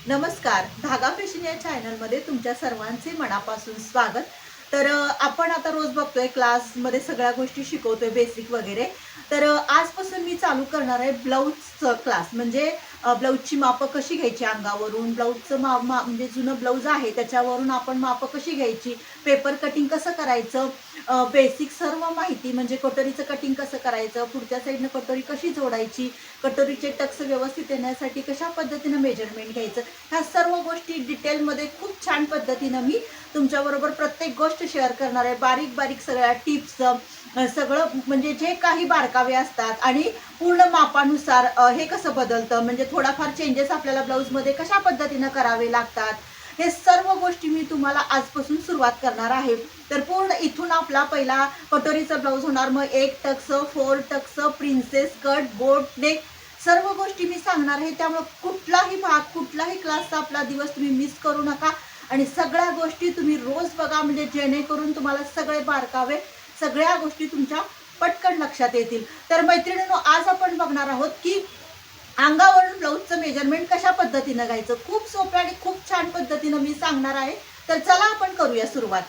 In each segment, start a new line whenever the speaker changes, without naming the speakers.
नमस्कार. धागा फॅशन या चॅनलमध्ये तुमच्या सर्वांचे मनापासून स्वागत. तर आपण आता रोज बघतोय क्लासमध्ये सगळ्या गोष्टी शिकवतोय बेसिक वगैरे. तर आजपासून मी चालू करणार आहे ब्लाऊजचं क्लास. म्हणजे ब्लाऊजची मापं कशी घ्यायची अंगावरून, ब्लाऊजचं म्हणजे जुनं ब्लाऊज आहे त्याच्यावरून आपण मापं कशी घ्यायची, पेपर कटिंग कसं करायचं, बेसिक सर्व माहिती म्हणजे कटोरीचं कटिंग कसं करायचं, पुढच्या साईडनं कटोरी कशी जोडायची, कटोरीचे टक्स व्यवस्थित येण्यासाठी कशा पद्धतीनं मेजरमेंट घ्यायचं, ह्या सर्व गोष्टी डिटेलमध्ये खूप छान पद्धतीनं मी तुमच्याबरोबर प्रत्येक गोष्ट शेअर करणार आहे. बारीक बारीक सगळ्या टिप्स, सगळं म्हणजे जे काही बारकावे असतात आणि पूर्ण मापानुसार हे कसं बदलतं, म्हणजे थोडाफार चेंजेस आपल्याला ब्लाऊजमध्ये कशा पद्धतीनं करावे लागतात, हे सर्व गोष्टी मी तुम्हाला आजपासून सुरुवात करणार आहे. तर पूर्ण इथून आपला पहिला कटोरीचा ब्लाऊज होणार, मग एक tucks, four tucks, princess cut, boat neck, सर्व गोष्टी मी सांगणार आहे. त्यामुळे कुठलाही भाग, कुठलाही क्लासचा आपला दिवस तुम्ही मिस करू नका आणि सगळ्या गोष्टी तुम्ही रोज बघा, म्हणजे जेणेकरून तुम्हाला सगळे बारकावे, सगळ्या गोष्टी तुमच्या पटकन लक्षात येतील. तर मैत्रिणींनो, आज आपण बघणार आहोत की अंगावरून ब्लाऊजचं मेजरमेंट कशा पद्धतीनं घ्यायचं. खूप सोप्या आणि खूप छान पद्धतीनं मी सांगणार आहे. तर चला आपण करूया सुरुवात.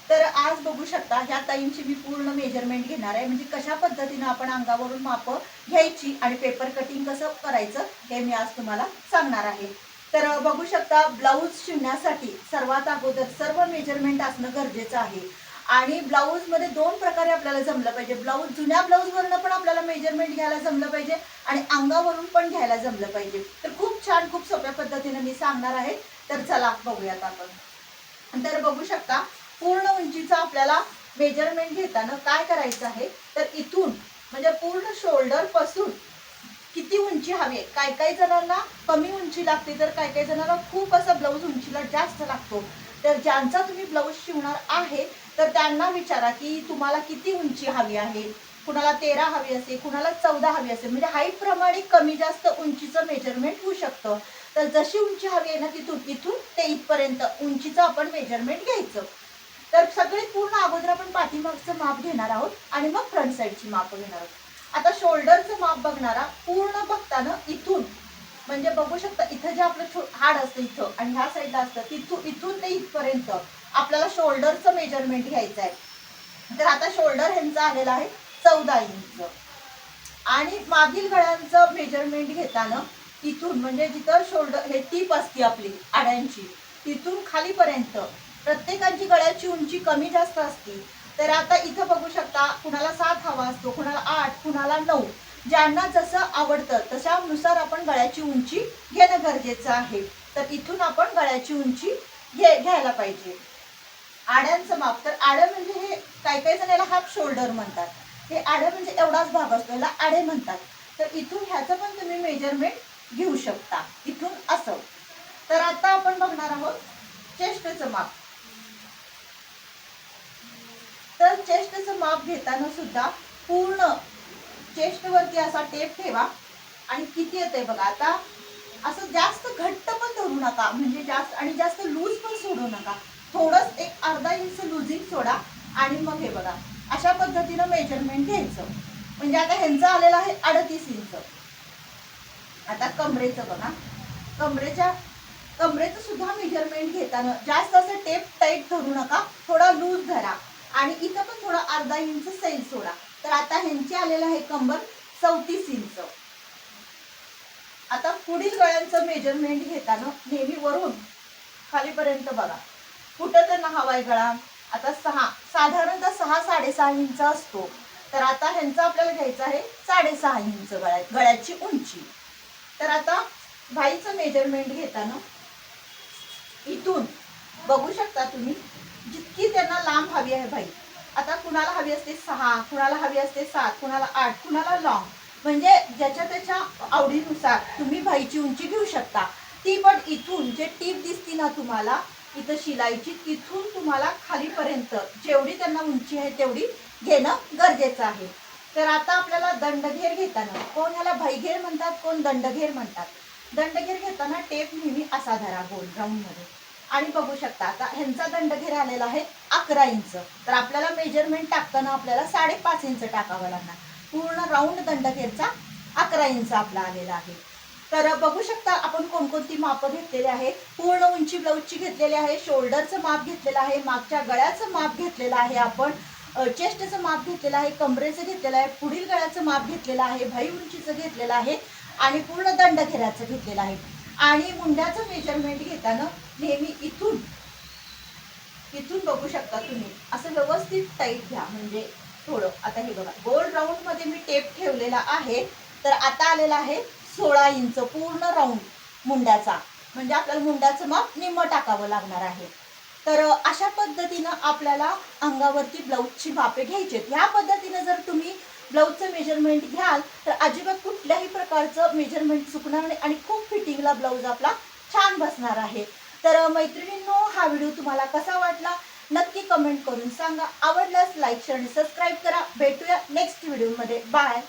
तर आज बघू शकता ह्या ताईंची मी पूर्ण मेजरमेंट घेणार आहे, म्हणजे कशा पद्धतीनं आपण अंगावरून मापं घ्यायची आणि पेपर कटिंग कसं करायचं हे मी आज तुम्हाला सांगणार आहे. तर बघू शकता, ब्लाऊज शिवण्यासाठी सर्वात अगोदर सर्व मेजरमेंट असणं गरजेचं आहे. आणि ब्लाऊजमध्ये दोन प्रकारे आपल्याला जमलं पाहिजे. जुन्या ब्लाऊजवरनं पण आपल्याला मेजरमेंट घ्यायला जमलं पाहिजे आणि अंगावरून पण घ्यायला जमलं पाहिजे. तर खूप छान, खूप सोप्या पद्धतीनं मी सांगणार आहे. तर चला बघूयात आपण. तर बघू शकता, पूर्ण उंचीचं आपल्याला मेजरमेंट घेताना काय करायचं आहे, तर इथून म्हणजे पूर्ण शोल्डर पासून किती उंची हवी आहे. काही काही जणांना कमी उंची लागते, तर काही काही जणांना खूप असं ब्लाऊज उंचीला जास्त लागतो. तर ज्यांचा तुम्ही ब्लाऊज शिवणार आहे तर त्यांना विचारा की तुम्हाला किती उंची हवी आहे. कुणाला 13 हवी असेल, कुणाला 14 हवी असेल, म्हणजे हाईट प्रमाणे कमी जास्त उंचीचं मेजरमेंट होऊ शकतं. तर जशी उंची हवी आहे ना, तिथून इथून ते इथपर्यंत उंचीचं आपण मेजरमेंट घ्यायचं. तर सगळे पूर्ण अगोदर आपण पाठीमागचं माप घेणार आहोत आणि मग फ्रंट साईडची माप घेणार आहोत. आता शोल्डरचं माप बघणारा पूर्ण बघताना इथून म्हणजे बघू शकता, इथं जे आपलं हाड असतं इथं आणि ह्या साईडला असतं, इथून ते इथपर्यंत आपल्याला शोल्डरचं मेजरमेंट घ्यायचं आहे. तर आता शोल्डर ह्यांचा आलेला आहे 14 इंच आणि मागील गळ्यांचं मेजरमेंट घेताना इथून म्हणजे जिथं शोल्डर हे टीप असते आपली आड्यांची, तिथून खालीपर्यंत प्रत्येकाची गळ्याची उंची कमी जास्त असते. तर आता इथं बघू शकता, कुणाला 7 हवा असतो, कुणाला 8, कुणाला 9, ज्यांना जसं आवडतं तशानुसार आपण गळ्याची उंची घेणं गरजेचं आहे. तर इथून आपण गळ्याची उंची घ्यायला पाहिजे. आड्यांचं माप, तर आडं म्हणजे हे काही काही जण याला हाफ शोल्डर म्हणतात. हे आडं म्हणजे एवढाच भाग असतो, याला आडे म्हणतात. तर इथून ह्याचं पण तुम्ही मेजरमेंट घेऊ शकता इथून असं. तर आता आपण बघणार आहोत चेस्टचं माप. तर चेस्टचं माप घेताना सुद्धा पूर्ण चेस्टवरती असा टेप ठेवा आणि किती येतंय बघा. आता असं जास्त घट्ट पण धरू नका, म्हणजे जास्त लूज पण सोडू नका. थोडंच एक अर्धा इंच लुजिंग सोडा आणि मग हे बघा अशा पद्धतीनं मेजरमेंट घ्यायचं. म्हणजे आता ह्यांचं आलेलं आहे 38 इंच. आता कमरेचं बघा, कमरेचं सुद्धा मेजरमेंट घेताना जास्त असं टेप टाईट धरू नका, थोडा लूज धरा आणि इथं पण थोडा अर्धा इंच सैल सोडा. तर आता ह्यांचे आलेलं आहे कंबर 34 इंच. आता पुढील गळ्यांचं मेजरमेंट घेताना नेहमी वरून खालीपर्यंत बघा, कुठं त्यांना हवाय गळा. आता साधारणतः 6-6.5 इंच असतो. तर आता ह्यांचं आपल्याला घ्यायचं आहे 6.5 इंच गळ्याची उंची. तर आता भाईचं मेजरमेंट घेताना इथून बघू शकता तुम्ही, जितकी त्यांना लांब हवी आहे भाई. आता कुणाला हवी असते 6, कुणाला हवी असते 7, कुणाला 8, कुणाला लॉंग, म्हणजे ज्याच्या त्याच्या आवडीनुसार तुम्ही भाईची उंची घेऊ शकता. ती पण इथून जे टीप दिसती ना तुम्हाला इथं शिलाईची, तिथून तुम्हाला खालीपर्यंत जेवढी त्यांना उंची आहे तेवढी घेणं गरजेचं आहे. तर आता आपल्याला दंडघेर घेताना, कोण ह्याला भाईघेर म्हणतात, कोण दंडघेर म्हणतात. दंडघेर घेताना टेप नेहमी असा धरा गोल राऊंड मध्ये. आणि बघू शकता आता ह्यांचा दंडघेर आलेला आहे 11 इंच. तर आपल्याला मेजरमेंट टाकताना आपल्याला 5.5 इंच टाकावं लागणार. पूर्ण राऊंड दंडघेरचा 11 इंच आपला आलेला आहे. तर बघू शकता आपण कोणकोणती मापं घेतलेली आहे. पूर्ण उंची ब्लाऊजची घेतलेली आहे, शोल्डरचं माप घेतलेलं आहे, मागच्या गळ्याचं माप घेतलेलं आहे, आपण चेस्टचं माप घेतलेलं आहे, कमरेचं घेतलेलं आहे, पुढील गळ्याचं माप घेतलेलं आहे, भाई उंचीचं घेतलेलं आहे आणि पूर्ण दंडघेऱ्याचं घेतलेलं आहे. आणि मुंड्याचं मेजरमेंट घेताना नेहमी इथून बघू शकता तुम्ही असं व्यवस्थित टाईट घ्या. म्हणजे थोडं आता हे बघा गोल राऊंड मध्ये मी टेप ठेवलेला आहे. तर आता आलेला आहे 16 इंच पूर्ण राऊंड मुंड्याचा. म्हणजे आपल्याला मुंड्याचं माप निम्मं टाकावं लागणार आहे. तर अशा पद्धतीनं आपल्याला अंगावरती ब्लाऊजची मापे घ्यायची. ह्या पद्धतीनं जर तुम्ही ब्लाऊजचं मेजरमेंट घ्याल तर अजिबात कुठल्याही प्रकारचं मेजरमेंट चुकणार नाही आणि खूप फिटिंगला ब्लाऊज आपला छान बसणार आहे. तर मैत्रिणींनो, हा व्हिडिओ तुम्हाला कसा वाटला नक्की कमेंट करून सांगा. आवडल्यास लाईक शेअर आणि सबस्क्राईब करा. भेटूया नेक्स्ट व्हिडिओमध्ये. बाय.